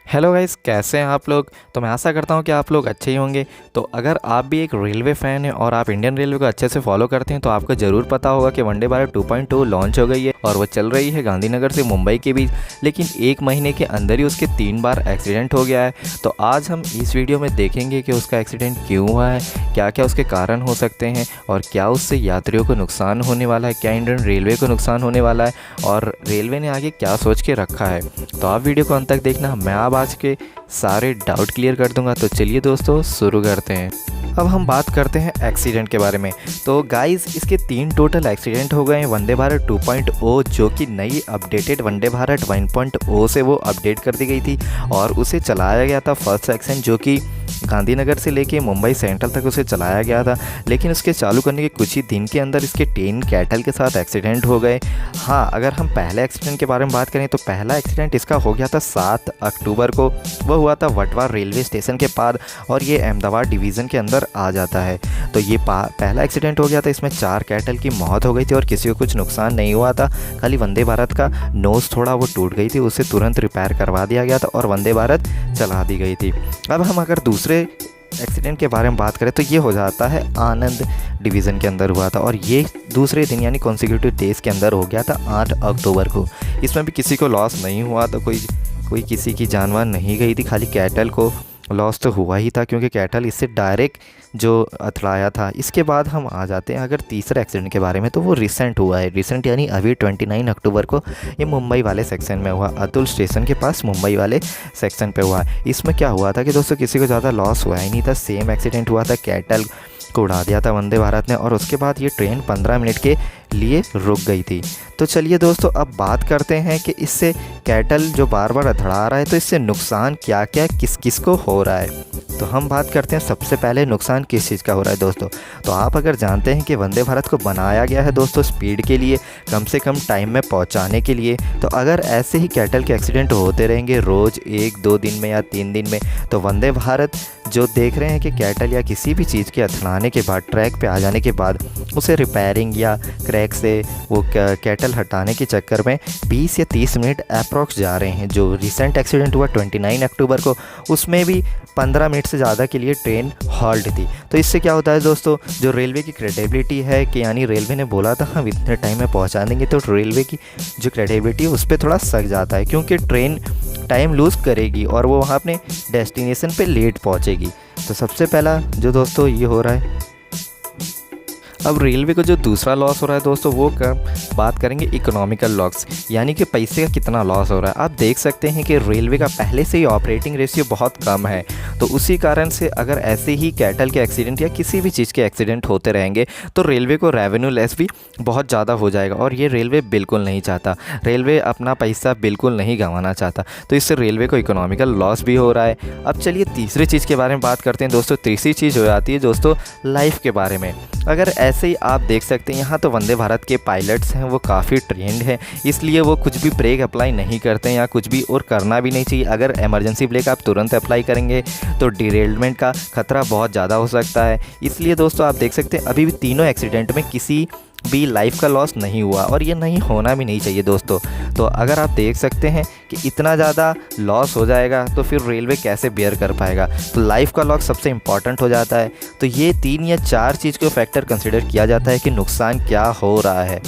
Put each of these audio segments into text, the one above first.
Hello guys, कैसे हैं आप लोग। तो मैं आशा करता हूं कि आप लोग अच्छे ही होंगे। तो अगर आप भी एक रेलवे फ़ैन हैं और आप इंडियन रेलवे को अच्छे से फॉलो करते हैं तो आपको ज़रूर पता होगा कि वंदे भारत 2.2 लॉन्च हो गई है और वो चल रही है गांधीनगर से मुंबई के बीच। लेकिन एक महीने के अंदर ही उसके 3 बार एक्सीडेंट हो गया है। तो आज हम इस वीडियो में देखेंगे कि उसका एक्सीडेंट क्यों हुआ है, क्या क्या उसके कारण हो सकते हैं और क्या उससे यात्रियों को नुकसान होने वाला है, क्या इंडियन रेलवे को नुकसान होने वाला है और रेलवे ने आगे क्या सोच के रखा है। तो आप वीडियो को अंत तक देखना, मैं अब आज के सारे डाउट क्लियर कर दूंगा। तो चलिए दोस्तों शुरू करते हैं। अब हम बात करते हैं एक्सीडेंट के बारे में। तो गाइस, इसके 3 टोटल एक्सीडेंट हो गए हैं वंदे भारत 2.0, जो कि नई अपडेटेड वंदे भारत 1.0 से वो अपडेट कर दी गई थी और उसे चलाया गया था फर्स्ट सेक्शन, जो कि गांधीनगर से लेके मुंबई सेंट्रल तक उसे चलाया गया था। लेकिन उसके चालू करने के कुछ ही दिन के अंदर इसके 10 कैटल के साथ एक्सीडेंट हो गए। हाँ, अगर हम पहले एक्सीडेंट के बारे में बात करें तो पहला एक्सीडेंट इसका हो गया था 7 अक्टूबर को। वह हुआ था वटवा रेलवे स्टेशन के पास और ये अहमदाबाद डिवीज़न के अंदर आ जाता है। तो ये पहला एक्सीडेंट हो गया था। इसमें 4 कैटल की मौत हो गई थी और किसी को कुछ नुकसान नहीं हुआ था। खाली वंदे भारत का नोज़ थोड़ा वो टूट गई थी, उसे तुरंत रिपेयर करवा दिया गया था और वंदे भारत चला दी गई थी। अब हम अगर दूसरे एक्सीडेंट के बारे में बात करें तो ये हो जाता है आनंद डिवीज़न के अंदर हुआ था और ये दूसरे दिन यानी कॉन्सिक्यूटिव डेज़ के अंदर हो गया था 8 अक्टूबर को। इसमें भी किसी को लॉस नहीं हुआ था, कोई किसी की जानवान नहीं गई थी। खाली कैटल को लॉस तो हुआ ही था क्योंकि कैटल इससे डायरेक्ट जो अथड़ाया था। इसके बाद हम आ जाते हैं अगर तीसरे एक्सीडेंट के बारे में, तो वो रिसेंट हुआ है। रिसेंट यानी अभी 29 अक्टूबर को ये मुंबई वाले सेक्शन में हुआ, अतुल स्टेशन के पास मुंबई वाले सेक्शन पे हुआ। इसमें क्या हुआ था कि दोस्तों किसी को ज़्यादा लॉस हुआ ही नहीं था। सेम एक्सीडेंट हुआ था, कैटल को उड़ा दिया था वंदे भारत ने और उसके बाद ये ट्रेन 15 मिनट के लिए रुक गई थी। तो चलिए दोस्तों, अब बात करते हैं कि इससे कैटल जो बार बार अथड़ा रहा है तो इससे नुकसान क्या क्या किस किस को हो रहा है। तो हम बात करते हैं सबसे पहले नुकसान किस चीज़ का हो रहा है दोस्तों। तो आप अगर जानते हैं कि वंदे भारत को बनाया गया है दोस्तों स्पीड के लिए, कम से कम टाइम में पहुंचाने के लिए, तो अगर ऐसे ही कैटल के एक्सीडेंट होते रहेंगे रोज़ 1-2 दिन में या 3 दिन में, तो वंदे भारत जो देख रहे हैं कि कैटल या किसी भी चीज़ के अथड़ाने के बाद, ट्रैक पे आ जाने के बाद उसे रिपेयरिंग या क्रैक से वो कैटल हटाने के चक्कर में 20 या 30 मिनट अप्रॉक्स जा रहे हैं। जो रिसेंट एक्सीडेंट हुआ 29 अक्टूबर को, उसमें भी 15 मिनट से ज़्यादा के लिए ट्रेन हॉल्ट थी। तो इससे क्या होता है दोस्तों, जो रेलवे की क्रेडिबिलिटी है कि यानी रेलवे ने बोला था हम इतने टाइम में पहुंचा देंगे, तो रेलवे की जो क्रेडिबिलिटी है उस पर थोड़ा सक जाता है क्योंकि ट्रेन टाइम लूज़ करेगी और वो वहाँ अपने डेस्टिनेशन पे लेट पहुँचेगी। तो सबसे पहला जो दोस्तों ये हो रहा है। अब रेलवे को जो दूसरा लॉस हो रहा है दोस्तों, वो बात करेंगे इकोनॉमिकल लॉस, यानी कि पैसे का कितना लॉस हो रहा है। आप देख सकते हैं कि रेलवे का पहले से ही ऑपरेटिंग रेशियो बहुत कम है। तो उसी कारण से अगर ऐसे ही कैटल के एक्सीडेंट या किसी भी चीज़ के एक्सीडेंट होते रहेंगे तो रेलवे को रेवेन्यू लेस भी बहुत ज़्यादा हो जाएगा और ये रेलवे बिल्कुल नहीं चाहता। रेलवे अपना पैसा बिल्कुल नहीं गंवाना चाहता, तो इससे रेलवे को इकोनॉमिकल लॉस भी हो रहा है। अब चलिए तीसरी चीज़ के बारे में बात करते हैं दोस्तों। तीसरी चीज़ हो जाती है दोस्तों लाइफ के बारे में। अगर ऐसे ही आप देख सकते हैं यहाँ तो वंदे भारत के पायलट्स हैं वो काफ़ी ट्रेंड हैं, इसलिए वो कुछ भी ब्रेक अप्लाई नहीं करते हैं या कुछ भी और करना भी नहीं चाहिए। अगर इमरजेंसी ब्रेक आप तुरंत अप्लाई करेंगे तो डिरेलमेंट का खतरा बहुत ज़्यादा हो सकता है। इसलिए दोस्तों आप देख सकते हैं अभी भी तीनों एक्सीडेंट में किसी भी लाइफ का लॉस नहीं हुआ और ये नहीं होना भी नहीं चाहिए दोस्तों। तो अगर आप देख सकते हैं कि इतना ज़्यादा लॉस हो जाएगा तो फिर रेलवे कैसे बेयर कर पाएगा। तो लाइफ का लॉस सबसे इम्पॉर्टेंट हो जाता है। तो ये 3 या 4 चीज़ को फैक्टर कंसिडर किया जाता है कि नुकसान क्या हो रहा है।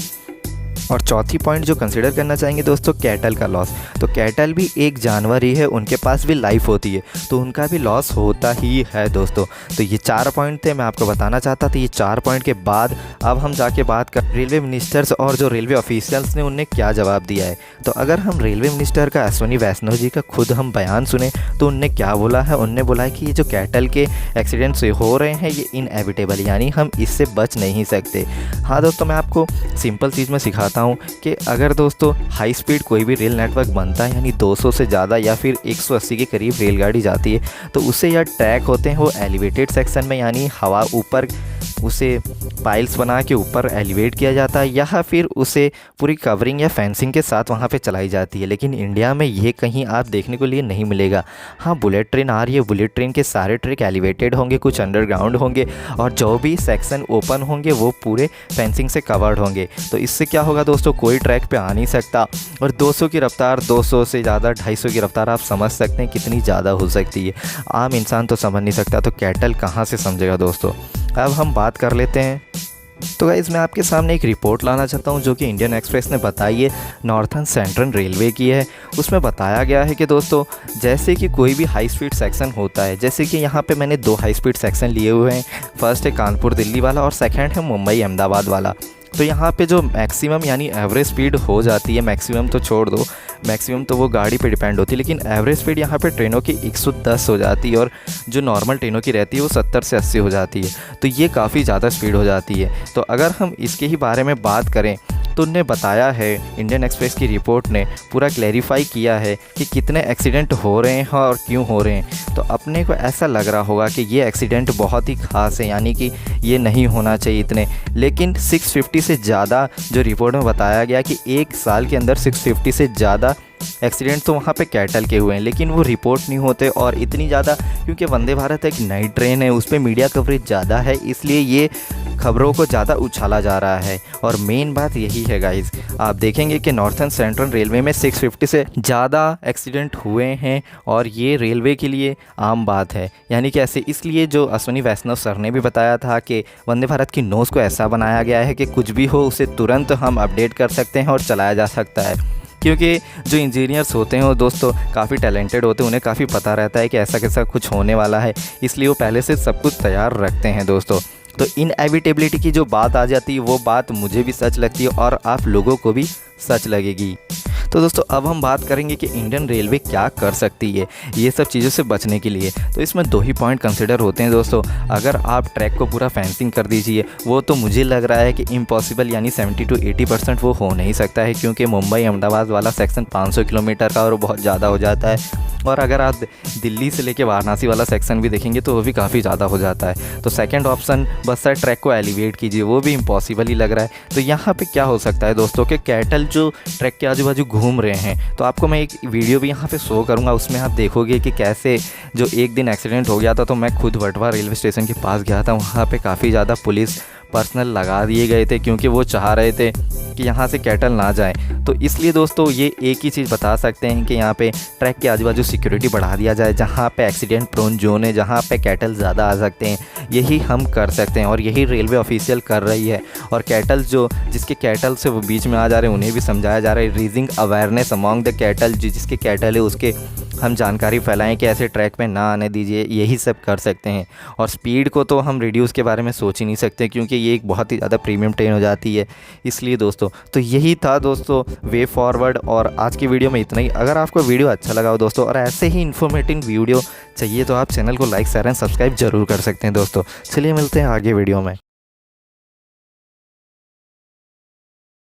और चौथी पॉइंट जो कंसिडर करना चाहेंगे दोस्तों, कैटल का लॉस। तो कैटल भी एक जानवर ही है, उनके पास भी लाइफ होती है, तो उनका भी लॉस होता ही है दोस्तों। तो ये 4 पॉइंट थे, मैं आपको बताना चाहता था। ये 4 पॉइंट के बाद अब हम जाके बात कर रेलवे मिनिस्टर्स और जो रेलवे ऑफिशियल्स ने उन्हें क्या जवाब दिया है। तो अगर हम रेलवे मिनिस्टर का अश्विनी वैष्णव जी का खुद हम बयान सुने तो उनने क्या बोला है। उनने बोला है कि ये जो कैटल के एक्सीडेंट्स हो रहे हैं ये इनएविटेबल, यानी हम इससे बच नहीं सकते। हाँ दोस्तों, मैं आपको सिंपल चीज़ में सिखाता हूँ कि अगर दोस्तों हाई स्पीड कोई भी रेल नेटवर्क बनता है, यानी 200 से ज़्यादा या फिर 180 के करीब रेलगाड़ी जाती है, तो उससे या ट्रैक होते हैं वो एलिवेटेड सेक्शन में, यानी हवा ऊपर उसे पाइल्स बना के ऊपर एलिवेट किया जाता है या फिर उसे पूरी कवरिंग या फेंसिंग के साथ वहाँ पे चलाई जाती है। लेकिन इंडिया में ये कहीं आप देखने को लिए नहीं मिलेगा। हाँ, बुलेट ट्रेन आ रही है, बुलेट ट्रेन के सारे ट्रैक एलिवेटेड होंगे, कुछ अंडरग्राउंड होंगे और जो भी सेक्शन ओपन होंगे वो पूरे फेंसिंग से कवर्ड होंगे। तो इससे क्या होगा दोस्तों कोई ट्रैक पे आ नहीं सकता। और 200 की रफ़्तार, 200 से ज़्यादा 250 की रफ़्तार आप समझ सकते हैं कितनी ज़्यादा हो सकती है। आम इंसान तो समझ नहीं सकता, तो कैटल कहाँ से समझेगा दोस्तों। अब हम बात कर लेते हैं। तो गाइज़ मैं आपके सामने एक रिपोर्ट लाना चाहता हूं जो कि इंडियन एक्सप्रेस ने बताई है, नॉर्थर्न सेंट्रल रेलवे की है। उसमें बताया गया है कि दोस्तों जैसे कि कोई भी हाई स्पीड सेक्शन होता है, जैसे कि यहाँ पे मैंने 2 हाई स्पीड सेक्शन लिए हुए हैं। फर्स्ट है कानपुर दिल्ली वाला और सेकंड है मुंबई अहमदाबाद वाला। तो यहाँ पे जो मैक्सिमम यानी एवरेज स्पीड हो जाती है, मैक्सिमम तो छोड़ दो, मैक्सिमम तो वो गाड़ी पे डिपेंड होती है, लेकिन एवरेज स्पीड यहाँ पे ट्रेनों की 110 हो जाती है और जो नॉर्मल ट्रेनों की रहती है वो 70 से 80 हो जाती है। तो ये काफ़ी ज़्यादा स्पीड हो जाती है। तो अगर हम इसके ही बारे में बात करें तो उनने बताया है, इंडियन एक्सप्रेस की रिपोर्ट ने पूरा क्लैरिफाई किया है कि कितने एक्सीडेंट हो रहे हैं और क्यों हो रहे हैं। तो अपने को ऐसा लग रहा होगा कि ये एक्सीडेंट बहुत ही ख़ास है, यानी कि ये नहीं होना चाहिए इतने, लेकिन 650 से ज़्यादा जो रिपोर्ट में बताया गया कि एक साल के अंदर 650 से ज़्यादा एक्सीडेंट तो वहाँ पे कैटल के हुए हैं, लेकिन वो रिपोर्ट नहीं होते। और इतनी ज़्यादा क्योंकि वंदे भारत एक नई ट्रेन है, उस पर मीडिया कवरेज ज़्यादा है, इसलिए ये खबरों को ज़्यादा उछाला जा रहा है। और मेन बात यही है गाइज़, आप देखेंगे कि नॉर्थर्न सेंट्रल रेलवे में 650 से ज़्यादा एक्सीडेंट हुए हैं और ये रेलवे के लिए आम बात है। यानी कि ऐसे इसलिए जो अश्विनी वैष्णव सर ने भी बताया था कि वंदे भारत की नोज़ को ऐसा बनाया गया है कि कुछ भी हो उसे तुरंत हम अपडेट कर सकते हैं और चलाया जा सकता है। क्योंकि जो इंजीनियर्स होते हैं वो दोस्तों काफ़ी टैलेंटेड होते हैं, उन्हें काफ़ी पता रहता है कि ऐसा कैसा कुछ होने वाला है, इसलिए वो पहले से सब कुछ तैयार रखते हैं दोस्तों। तो इनएविटेबिलिटी की जो बात आ जाती है वो बात मुझे भी सच लगती है और आप लोगों को भी सच लगेगी। तो दोस्तों अब हम बात करेंगे कि इंडियन रेलवे क्या कर सकती है ये सब चीज़ों से बचने के लिए। तो इसमें 2 ही पॉइंट कंसिडर होते हैं दोस्तों। अगर आप ट्रैक को पूरा फेंसिंग कर दीजिए, वो तो मुझे लग रहा है कि इम्पॉसिबल, यानी 70 to 80% वो हो नहीं सकता है, क्योंकि मुंबई अहमदाबाद वाला सेक्शन 500 किलोमीटर का और बहुत ज़्यादा हो जाता है। और अगर आप दिल्ली से लेके वाराणसी वाला सेक्शन भी देखेंगे तो वो भी काफ़ी ज़्यादा हो जाता है। तो सेकंड ऑप्शन बस सर ट्रैक को एलिवेट कीजिए, वो भी इम्पॉसिबल ही लग रहा है। तो यहाँ पे क्या हो सकता है दोस्तों कि कैटल जो ट्रैक के आजू बाजू घूम रहे हैं, तो आपको मैं एक वीडियो भी यहाँ पे शो करूँगा, उसमें आप देखोगे कि कैसे जो एक दिन एक्सीडेंट हो गया था, तो मैं खुद वटवा रेलवे स्टेशन के पास गया था, वहाँ पर काफ़ी ज़्यादा पुलिस पर्सनल लगा दिए गए थे, क्योंकि वो चाह रहे थे कि यहाँ से कैटल ना जाए। तो इसलिए दोस्तों ये एक ही चीज़ बता सकते हैं कि यहाँ पे ट्रैक के आजू बाजू सिक्योरिटी बढ़ा दिया जाए, जहाँ पे एक्सीडेंट प्रोन जोन है, जहाँ पे कैटल ज़्यादा आ सकते हैं, यही हम कर सकते हैं और यही रेलवे ऑफिशियल कर रही है। और कैटल जो जिसके कैटल से वो बीच में आ जा रहे हैं उन्हें भी समझाया जा रहा है, raising awareness among the cattle, जिसके कैटल है उसके हम जानकारी फैलाएं कि ऐसे ट्रैक पे ना आने दीजिए, यही सब कर सकते हैं। और स्पीड को तो हम रिड्यूस के बारे में सोच ही नहीं सकते, क्योंकि ये एक बहुत ही ज़्यादा प्रीमियम ट्रेन हो जाती है। इसलिए दोस्तों तो यही था दोस्तों वे फॉरवर्ड, और आज की वीडियो में इतना ही। अगर आपको वीडियो अच्छा लगा हो दोस्तों और ऐसे ही इन्फॉर्मेटिव वीडियो चाहिए तो आप चैनल को लाइक शेयर एंड सब्सक्राइब जरूर कर सकते हैं दोस्तों। चलिए मिलते हैं आगे वीडियो में।